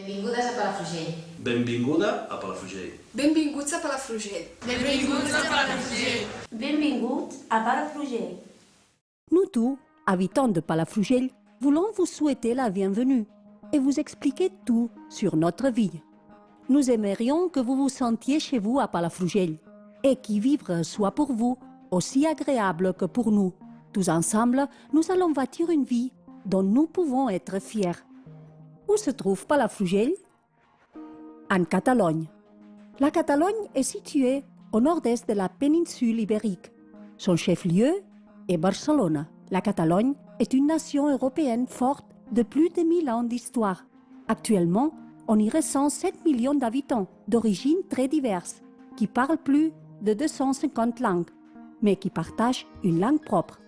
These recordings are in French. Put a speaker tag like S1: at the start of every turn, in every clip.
S1: Benvingudes a Palafrugell.
S2: Benvinguda a Palafrugell.
S3: Benvinguts a Palafrugell.
S4: Benvinguts a Palafrugell.
S5: Benvinguts a Palafrugell.
S6: Nous tous, habitants de Palafrugell, voulons vous souhaiter la bienvenue et vous expliquer tout sur notre vie. Nous aimerions que vous vous sentiez chez vous à Palafrugell et qu'y vivre soit pour vous aussi agréable que pour nous. Tous ensemble, nous allons bâtir une vie dont nous pouvons être fiers. Où se trouve Palafrugell? En Catalogne. La Catalogne est située au nord-est de la péninsule ibérique. Son chef-lieu est Barcelone. La Catalogne est une nation européenne forte de plus de 1000 ans d'histoire. Actuellement, on y recense 7 millions d'habitants d'origines très diverses, qui parlent plus de 250 langues, mais qui partagent une langue propre,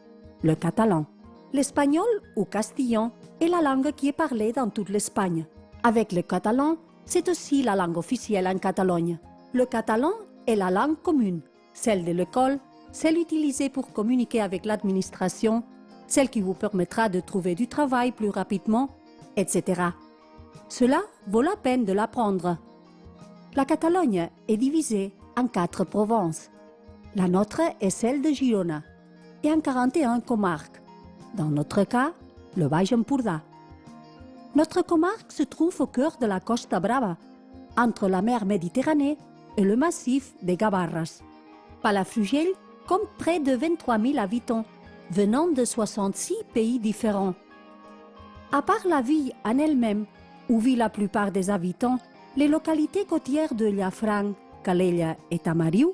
S6: le catalan. L'espagnol ou castillan est la langue qui est parlée dans toute l'Espagne. Avec le catalan, c'est aussi la langue officielle en Catalogne. Le catalan est la langue commune, celle de l'école, celle utilisée pour communiquer avec l'administration, celle qui vous permettra de trouver du travail plus rapidement, etc. Cela vaut la peine de l'apprendre. La Catalogne est divisée en 4 provinces. La nôtre est celle de Girona et en 41 comarques. Dans notre cas, le Baix Empordà. Notre comarque se trouve au cœur de la Costa Brava, entre la mer Méditerranée et le massif des Gavarres. Palafrugell compte près de 23 000 habitants, venant de 66 pays différents. À part la ville en elle-même, où vit la plupart des habitants, les localités côtières de Llafranc, Calella et Tamariu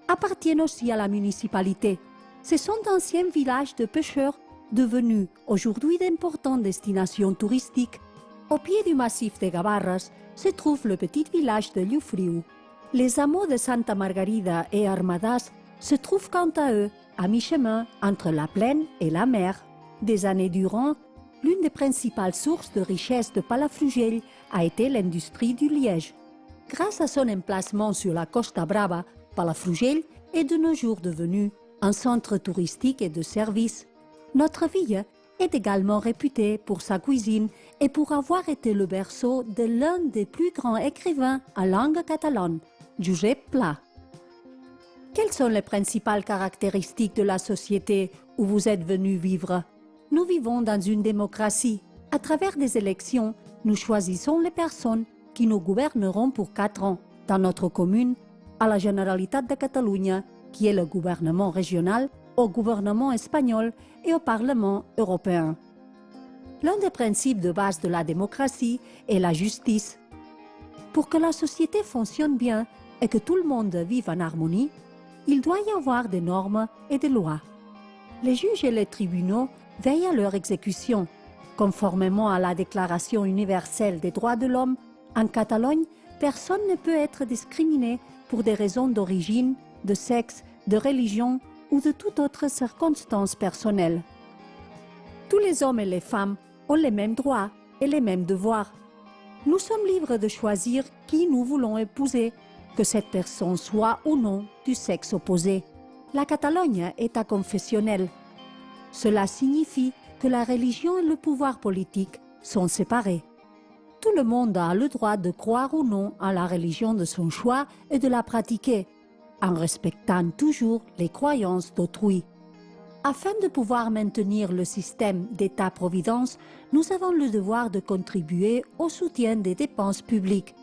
S6: appartiennent aussi à la municipalité. Ce sont d'anciens villages de pêcheurs devenus aujourd'hui d'importantes destinations touristiques. Au pied du massif des Gavarres se trouve le petit village de Llofriu. Les hameaux de Santa Margarida et Armadas se trouvent quant à eux à mi-chemin entre la plaine et la mer. Des années durant, l'une des principales sources de richesse de Palafrugell a été l'industrie du liège. Grâce à son emplacement sur la Costa Brava, Palafrugell est de nos jours devenu un centre touristique et de services. Notre ville est également réputée pour sa cuisine et pour avoir été le berceau de l'un des plus grands écrivains en langue catalane, Josep Pla. Quelles sont les principales caractéristiques de la société où vous êtes venu vivre? Nous vivons dans une démocratie. À travers des élections, nous choisissons les personnes qui nous gouverneront pour 4 ans. Dans notre commune, à la Generalitat de Catalunya, qui est le gouvernement régional, au gouvernement espagnol et au Parlement européen. L'un des principes de base de la démocratie est la justice. Pour que la société fonctionne bien et que tout le monde vive en harmonie, il doit y avoir des normes et des lois. Les juges et les tribunaux veillent à leur exécution. Conformément à la Déclaration universelle des droits de l'homme, en Catalogne, personne ne peut être discriminé pour des raisons d'origine, de sexe, de religion ou de toute autre circonstance personnelle. Tous les hommes et les femmes ont les mêmes droits et les mêmes devoirs. Nous sommes libres de choisir qui nous voulons épouser, que cette personne soit ou non du sexe opposé. La Catalogne est aconfessionnelle. Cela signifie que la religion et le pouvoir politique sont séparés. Tout le monde a le droit de croire ou non à la religion de son choix et de la pratiquer, en respectant toujours les croyances d'autrui. Afin de pouvoir maintenir le système d'État-providence, nous avons le devoir de contribuer au soutien des dépenses publiques,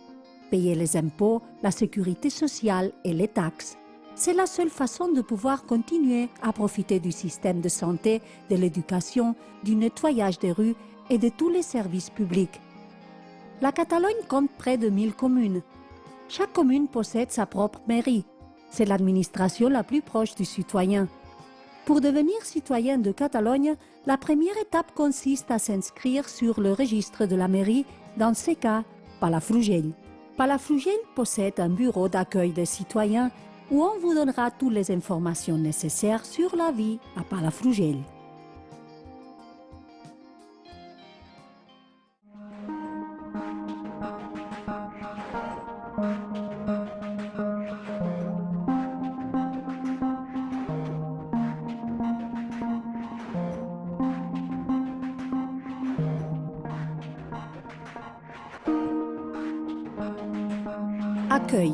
S6: payer les impôts, la sécurité sociale et les taxes. C'est la seule façon de pouvoir continuer à profiter du système de santé, de l'éducation, du nettoyage des rues et de tous les services publics. La Catalogne compte près de 1000 communes. Chaque commune possède sa propre mairie. C'est l'administration la plus proche du citoyen. Pour devenir citoyen de Catalogne, la première étape consiste à s'inscrire sur le registre de la mairie, dans ce cas, Palafrugell. Palafrugell possède un bureau d'accueil des citoyens où on vous donnera toutes les informations nécessaires sur la vie à Palafrugell. Accueil.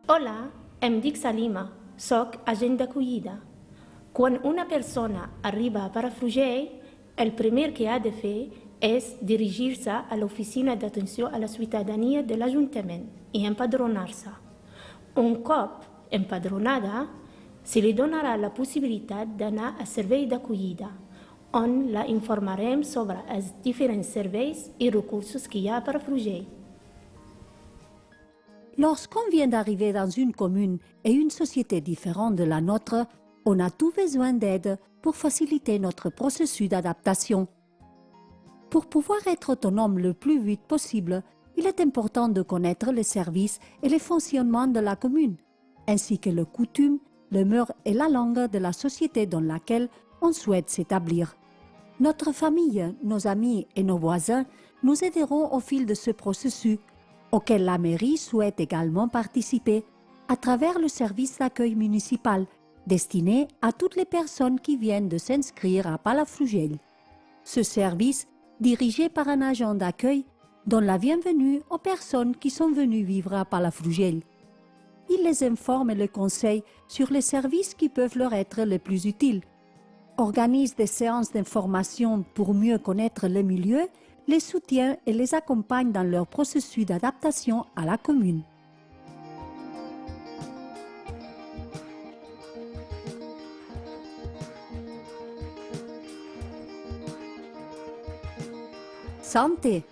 S5: Hola, em dic Salima, soc agent d'acollida. Quan una persona arriba a Palafrugell, el primer que ha de fer és dirigir-se a l'oficina d'atenció a la ciutadania de l'Ajuntament i empadronar-se. Un cop empadronada, se li donarà la possibilitat d'anar a servei d'acollida, on la informarem sobre els diferents serveis i recursos que hi ha a Palafrugell.
S6: Lorsqu'on vient d'arriver dans une commune et une société différente de la nôtre, on a tout besoin d'aide pour faciliter notre processus d'adaptation. Pour pouvoir être autonome le plus vite possible, il est important de connaître les services et les fonctionnements de la commune, ainsi que les coutumes, les mœurs et la langue de la société dans laquelle on souhaite s'établir. Notre famille, nos amis et nos voisins nous aideront au fil de ce processus, auquel la mairie souhaite également participer à travers le service d'accueil municipal destiné à toutes les personnes qui viennent de s'inscrire à Palafrugell. Ce service, dirigé par un agent d'accueil, donne la bienvenue aux personnes qui sont venues vivre à Palafrugell. Il les informe et les conseille sur les services qui peuvent leur être les plus utiles, organise des séances d'information pour mieux connaître le milieu, les soutient et les accompagne dans leur processus d'adaptation à la commune. Santé.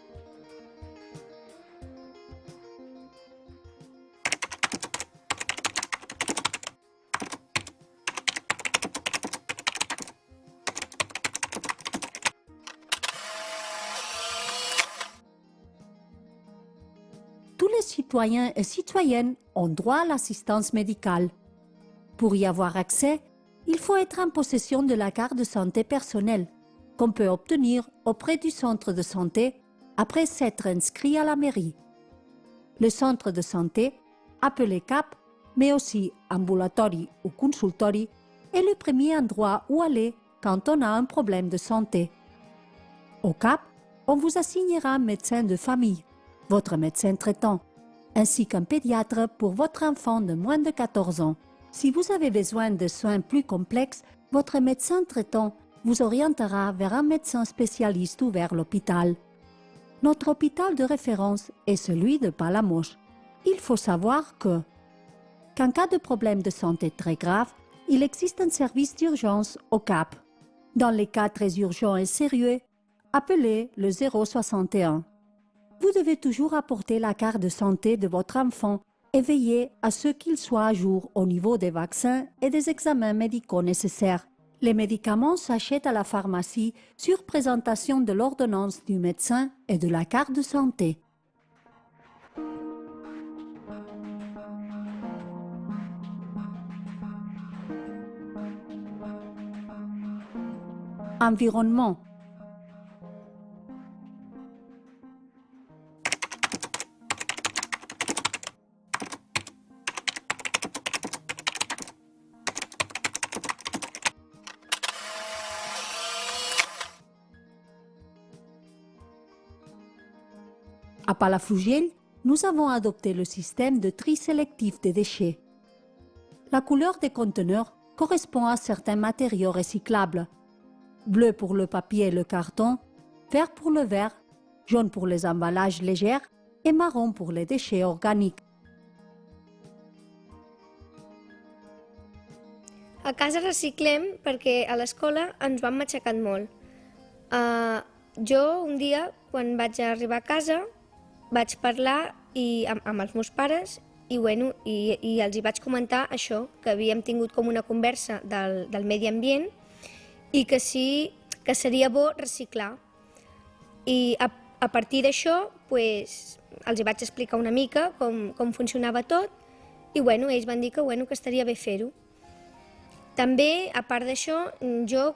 S6: Tous les citoyens et citoyennes ont droit à l'assistance médicale. Pour y avoir accès, il faut être en possession de la carte de santé personnelle qu'on peut obtenir auprès du centre de santé après s'être inscrit à la mairie. Le centre de santé, appelé CAP, mais aussi ambulatori ou consultori, est le premier endroit où aller quand on a un problème de santé. Au CAP, on vous assignera un médecin de famille, votre médecin traitant, ainsi qu'un pédiatre pour votre enfant de moins de 14 ans. Si vous avez besoin de soins plus complexes, votre médecin traitant vous orientera vers un médecin spécialiste ou vers l'hôpital. Notre hôpital de référence est celui de Palamós. Il faut savoir qu'en cas de problème de santé très grave, il existe un service d'urgence au CAP. Dans les cas très urgents et sérieux, appelez le 061. Vous devez toujours apporter la carte de santé de votre enfant et veiller à ce qu'il soit à jour au niveau des vaccins et des examens médicaux nécessaires. Les médicaments s'achètent à la pharmacie sur présentation de l'ordonnance du médecin et de la carte de santé. Environnement. À Palafrugell, nous avons adopté le système de tri sélectif des déchets. La couleur des conteneurs correspond à certains matériaux recyclables. Bleu pour le papier et le carton, vert pour le verre, jaune pour les emballages légers et marron pour les déchets organiques.
S1: A casa reciclem perquè a l'escola ens ho han matxacat molt. Jo un dia, quan vaig arribar a casa, vaig parlar amb els meus pares i els hi vaig comentar això, que havíem tingut com una conversa del medi ambient i que sí que seria bo reciclar. I a partir d'això els hi vaig explicar una mica com funcionava tot i ells van dir que estaria bé fer-ho. També, a part d'això, jo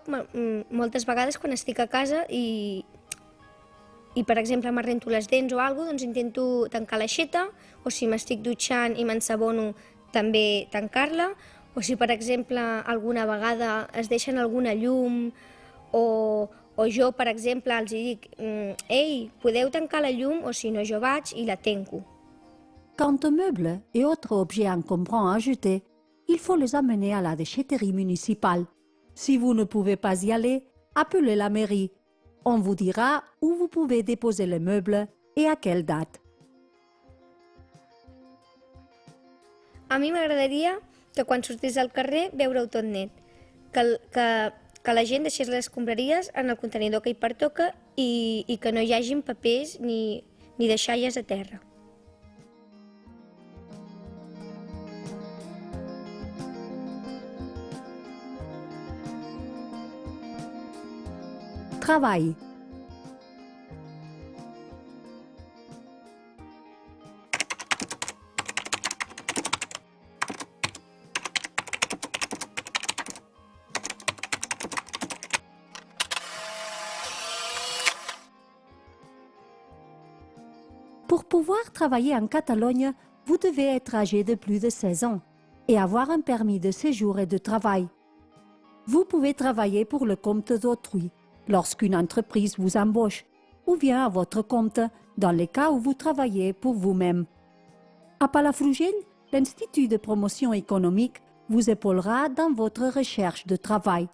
S1: moltes vegades quan estic a casa i per exemple m'arrento les dents o alguna cosa, doncs intento tancar l'aixeta, o si m'estic dutxant i m'ensabono també tancar-la, o si, per exemple, alguna vegada es deixen alguna llum, o jo, per exemple, els dic «Ei, podeu tancar la llum?» o si no, jo vaig i la tanco.
S6: Quant aux meubles et autres objets encombrants à jeter, il faut les amener à la déchetterie municipale. Si vous ne pouvez pas y aller, appelez la mairie. On vous dira où vous pouvez déposer les meubles et à quelle date.
S1: A mi m'agradaria que quan sortís al carrer veure-ho tot net, que la gent deixés les escombraries en el contenidor que hi pertoca i que no hi hagin papers ni deixalles a terra.
S6: Travail. Pour pouvoir travailler en Catalogne, vous devez être âgé de plus de 16 ans et avoir un permis de séjour et de travail. Vous pouvez travailler pour le compte d'autrui lorsqu'une entreprise vous embauche ou vient à votre compte dans les cas où vous travaillez pour vous-même. À Palafrugell, l'Institut de promotion économique vous épaulera dans votre recherche de travail.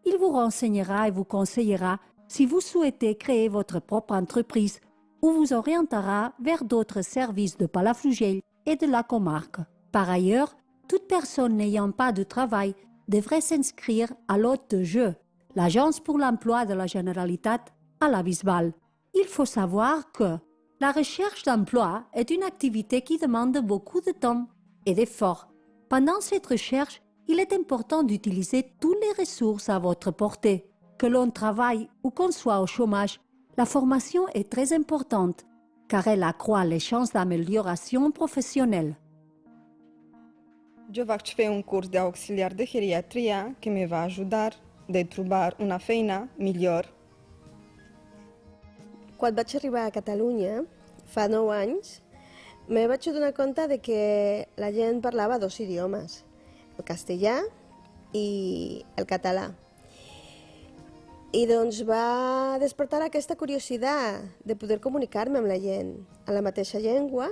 S6: Il vous renseignera et vous conseillera si vous souhaitez créer votre propre entreprise ou vous orientera vers d'autres services de Palafrugell et de la comarque. Par ailleurs, toute personne n'ayant pas de travail devrait s'inscrire à l'hôte de jeu, l'Agence pour l'emploi de la Generalitat à la Bisbal. Il faut savoir que la recherche d'emploi est une activité qui demande beaucoup de temps et d'efforts. Pendant cette recherche, il est important d'utiliser toutes les ressources à votre portée. Que l'on travaille ou qu'on soit au chômage, la formation est très importante car elle accroît les chances d'amélioration professionnelle.
S7: Jo vaig fer un curs d'auxiliar de geriatria que me va ajudar de trobar una feina millor.
S8: Quan vaig arribar a Catalunya, fa 9 anys, me vaig donar compte de que la gent parlava 2 idiomes, el castellà i el català. I doncs va despertar aquesta curiositat de poder comunicar-me amb la gent en la mateixa llengua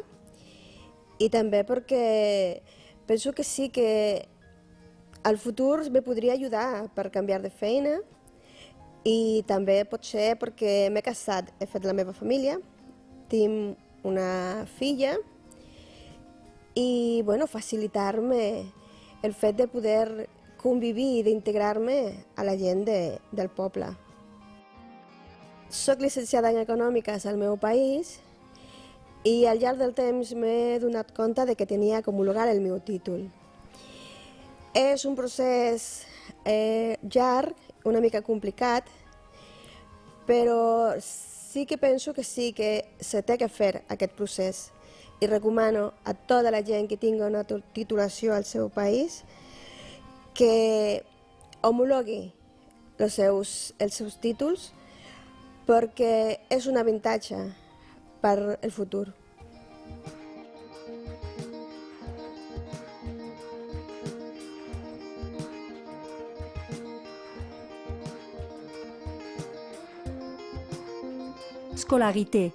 S8: i també perquè penso que sí que al futur me podria ajudar per canviar de feina i també pot ser perquè m'he casat, he fet la meva família, tinc una filla i facilitar-me el fet de poder convivir i d'integrar-me a la gent del poble. Soc llicenciada en Econòmiques al meu país i al llarg del temps m'he donat compte de que tenia que homologar el meu títol. És un procés llarg, una mica complicat, però sí que penso que sí que se té que fer aquest procés i recomano a tota la gent que tingui una titulació al seu país que homologui els seus títols perquè és un avantatge per el futur.
S6: Scolarité.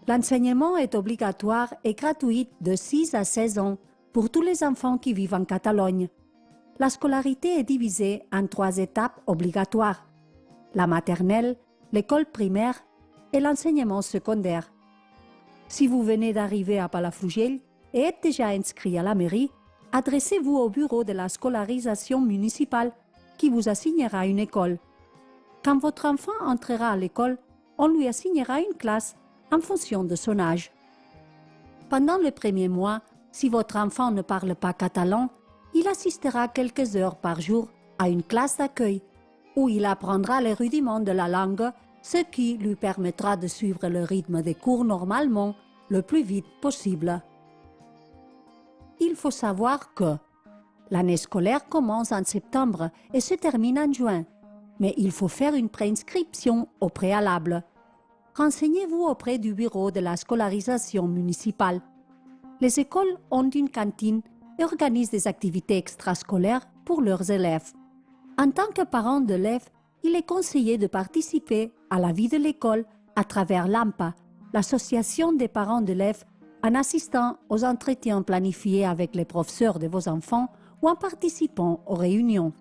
S6: L'enseignement est obligatoire et gratuit de 6 à 16 ans pour tous les enfants qui vivent en Catalogne. La scolarité est divisée en 3 étapes obligatoires: la maternelle, l'école primaire et l'enseignement secondaire. Si vous venez d'arriver à Palafrugell et êtes déjà inscrit à la mairie, adressez-vous au bureau de la scolarisation municipale qui vous assignera une école. Quand votre enfant entrera à l'école, on lui assignera une classe en fonction de son âge. Pendant les premiers mois, si votre enfant ne parle pas catalan, il assistera quelques heures par jour à une classe d'accueil où il apprendra les rudiments de la langue, ce qui lui permettra de suivre le rythme des cours normalement le plus vite possible. il faut savoir que l'année scolaire commence en septembre et se termine en juin, mais il faut faire une préinscription au préalable. Renseignez-vous auprès du bureau de la scolarisation municipale. Les écoles ont une cantine et organisent des activités extrascolaires pour leurs élèves. En tant que parent d'élèves, il est conseillé de participer à la vie de l'école à travers l'AMPA, l'association des parents d'élèves, en assistant aux entretiens planifiés avec les professeurs de vos enfants ou en participant aux réunions.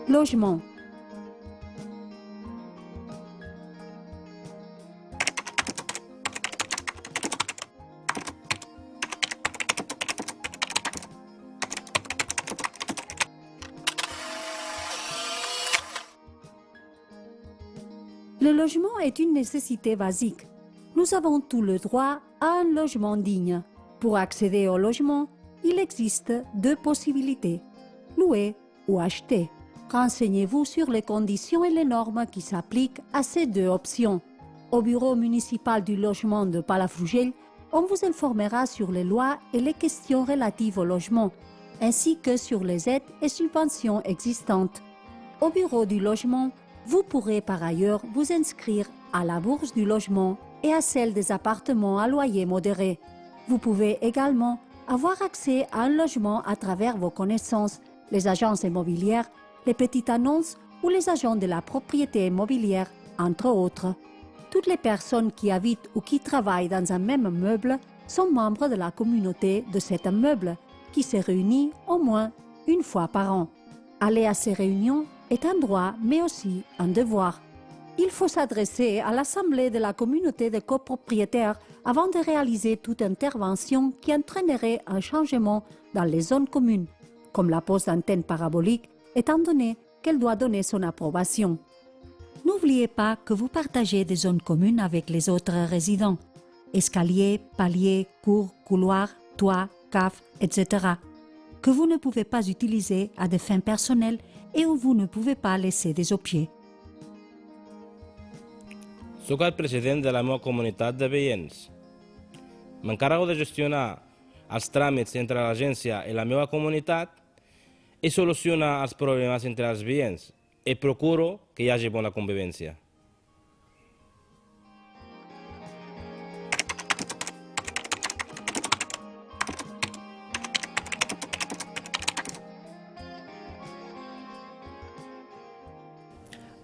S6: Logement. Le logement est une nécessité basique. Nous avons tout le droit à un logement digne. Pour accéder au logement, il existe deux possibilités, louer ou acheter. Renseignez-vous sur les conditions et les normes qui s'appliquent à ces deux options. Au bureau municipal du logement de Palafrugell, on vous informera sur les lois et les questions relatives au logement, ainsi que sur les aides et subventions existantes. Au bureau du logement, vous pourrez par ailleurs vous inscrire à la bourse du logement et à celle des appartements à loyer modéré. Vous pouvez également avoir accès à un logement à travers vos connaissances, les agences immobilières, les petites annonces ou les agents de la propriété immobilière, entre autres. Toutes les personnes qui habitent ou qui travaillent dans un même immeuble sont membres de la communauté de cet immeuble, qui se réunit au moins une fois par an. Aller à ces réunions est un droit, mais aussi un devoir. Il faut s'adresser à l'assemblée de la communauté de copropriétaires avant de réaliser toute intervention qui entraînerait un changement dans les zones communes, comme la pose d'antenne parabolique, étant donné qu'elle doit donner son approbation. N'oubliez pas que vous partagez des zones communes avec les autres résidents, escaliers, paliers, cours, couloirs, toits, caves, etc., que vous ne pouvez pas utiliser à des fins personnelles et où vous ne pouvez pas laisser des objets.
S9: Soc el president de la meva comunitat de veïns. M'encarrego de gestionar els tràmits entre l'agència i la meva comunitat i solucionar els problemes entre els veïns i procuro que hi hagi bona convivència.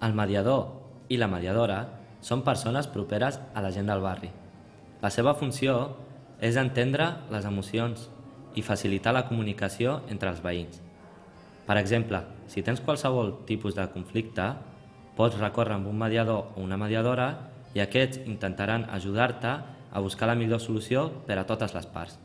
S10: El mediador i la mediadora són persones properes a la gent del barri. La seva funció és entendre les emocions i facilitar la comunicació entre els veïns. Per exemple, si tens qualsevol tipus de conflicte, pots recórrer amb un mediador o una mediadora i aquests intentaran ajudar-te a buscar la millor solució per a totes les parts.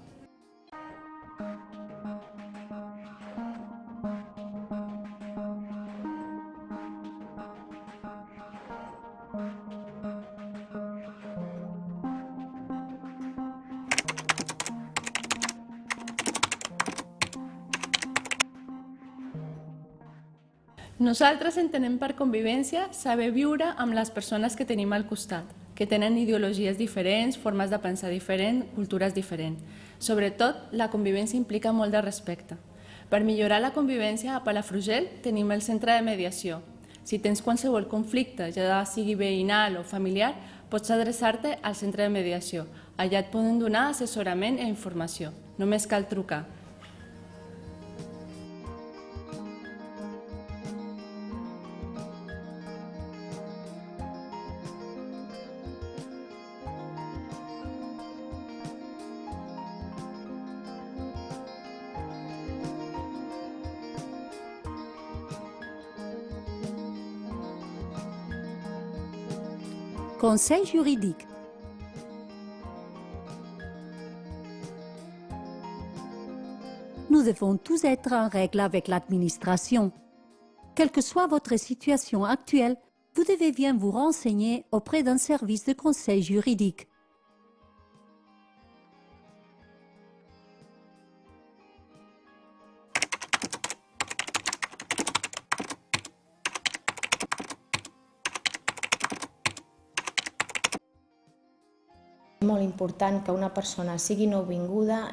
S11: Nosaltres entenem per convivència saber viure amb les persones que tenim al costat, que tenen ideologies diferents, formes de pensar diferents, cultures diferents. Sobretot, la convivència implica molt de respecte. Per millorar la convivència, a Palafrugell tenim el centre de mediació. Si tens qualsevol conflicte, ja sigui veïnal o familiar, pots adreçar-te al centre de mediació. Allà et poden donar assessorament i informació. Només cal trucar.
S6: Conseil juridique. Nous devons tous être en règle avec l'administration. Quelle que soit votre situation actuelle, vous devez bien vous renseigner auprès d'un service de conseil juridique.
S5: molt important que una persona sigui nouvinguda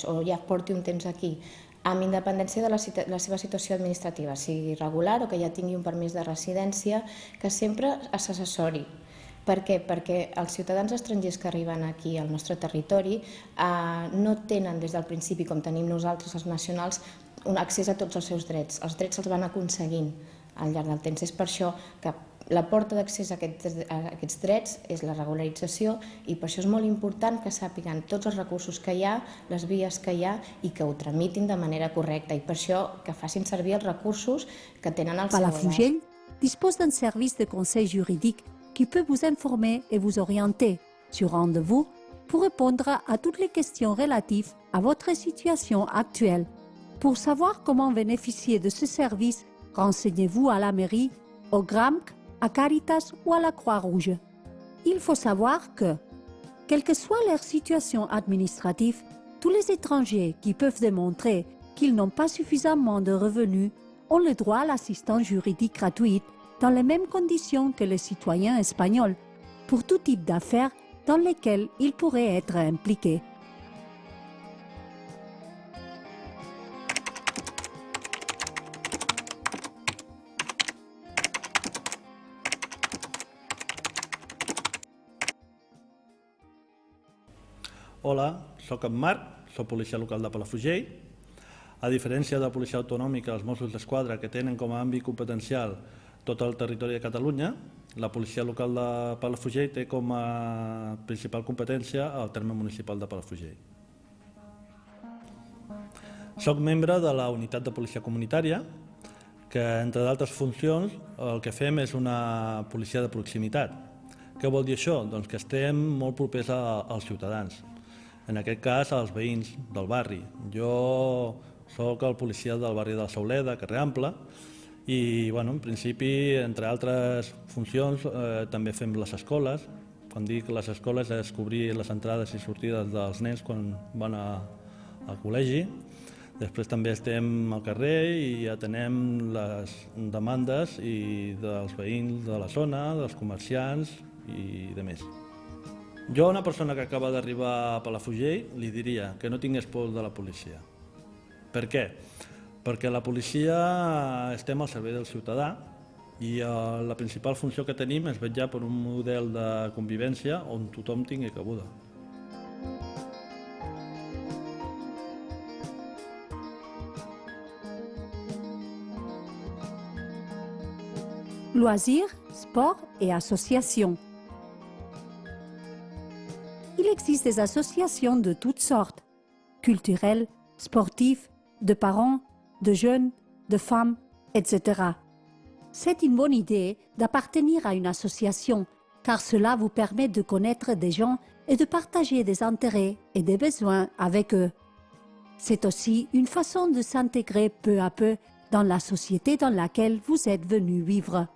S5: o ja porti un temps aquí, amb independència de la seva situació administrativa, sigui irregular o que ja tingui un permís de residència, que sempre s'assessori. Per què? Perquè els ciutadans estrangers que arriben aquí al nostre territori no tenen des del principi, com tenim nosaltres els nacionals, un accés a tots els seus drets. Els drets se'ls van aconseguint al llarg del temps. És per això que la porta d'accés a aquests drets és la regularització i per això és molt important que sàpiguen tots els recursos que hi ha, les vies que hi ha i que ho tramitin de manera correcta i per això que facin servir els recursos que tenen al seu abast.
S6: Palafrugell dispose d'un service de conseil juridique qui peut vous informer et vous orienter sur rendez-vous pour répondre à toutes les questions relatives à votre situation actuelle. Pour savoir comment bénéficier de ce service, renseignez-vous à la mairie, au GRAMC, à Caritas ou à la Croix-Rouge. Il faut savoir que, quelle que soit leur situation administrative, tous les étrangers qui peuvent démontrer qu'ils n'ont pas suffisamment de revenus ont le droit à l'assistance juridique gratuite dans les mêmes conditions que les citoyens espagnols, pour tout type d'affaires dans lesquelles ils pourraient être impliqués.
S12: Hola, soc en Marc, soc policia local de Palafrugell. A diferència de la policia autonòmica, els Mossos d'Esquadra, que tenen com a àmbit competencial tot el territori de Catalunya, la policia local de Palafrugell té com a principal competència el terme municipal de Palafrugell. Soc membre de la unitat de policia comunitària, que entre d'altres funcions el que fem és una policia de proximitat. Què vol dir això? Doncs que estem molt propers als ciutadans. En aquest cas, als veïns del barri. Jo soc el policia del barri de la Sauleda, carrer Ample, i en principi, entre altres funcions, també fem les escoles. Quan dic les escoles és cobrir les entrades i sortides dels nens quan van al col·legi. Després també estem al carrer i atenem les demandes dels veïns de la zona, dels comerciants i de més. Jo a una persona que acaba d'arribar a Palafrugell li diria que no tingués por de la policia. Per què? Perquè la policia estem al servei del ciutadà i la principal funció que tenim és vetllar per un model de convivència on tothom tingui cabuda.
S6: Loisirs, sport et associations. Il existe des associations de toutes sortes, culturelles, sportives, de parents, de jeunes, de femmes, etc. C'est une bonne idée d'appartenir à une association, car cela vous permet de connaître des gens et de partager des intérêts et des besoins avec eux. C'est aussi une façon de s'intégrer peu à peu dans la société dans laquelle vous êtes venu vivre.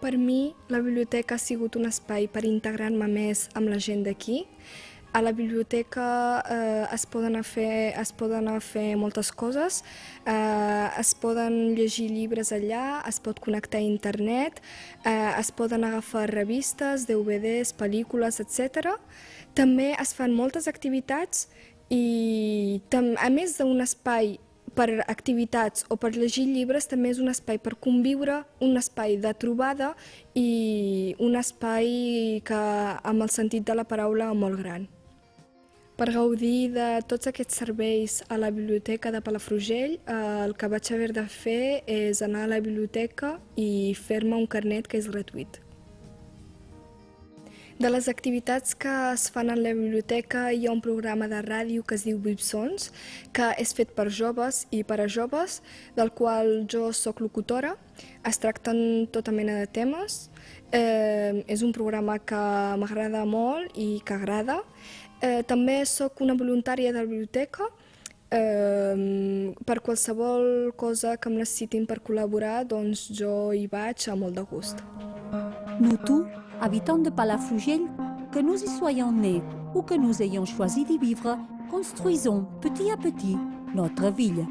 S13: Per mi, la biblioteca ha sigut un espai per integrar-me més amb la gent d'aquí. A la biblioteca es poden fer moltes coses, es poden llegir llibres allà, es pot connectar a internet, es poden agafar revistes, DVDs, pel·lícules, etc. També es fan moltes activitats i, a més d'un espai per activitats o per llegir llibres, també és un espai per conviure, un espai de trobada i un espai que, amb el sentit de la paraula, molt gran. Per gaudir de tots aquests serveis a la biblioteca de Palafrugell, el que vaig haver de fer és anar a la biblioteca i fer-me un carnet que és gratuït. De les activitats que es fan a la biblioteca hi ha un programa de ràdio que es diu Vipsons, que és fet per joves i per a joves, del qual jo soc locutora. Es tracten tota mena de temes. És un programa que m'agrada molt i que agrada. També soc una voluntària de la biblioteca. Per qualsevol cosa que em necessitin per col·laborar, doncs jo hi vaig a molt de gust.
S6: Nous tous, habitants de Palafrugell, que nous y soyons nés ou que nous ayons choisi d'y vivre, construisons petit à petit notre ville.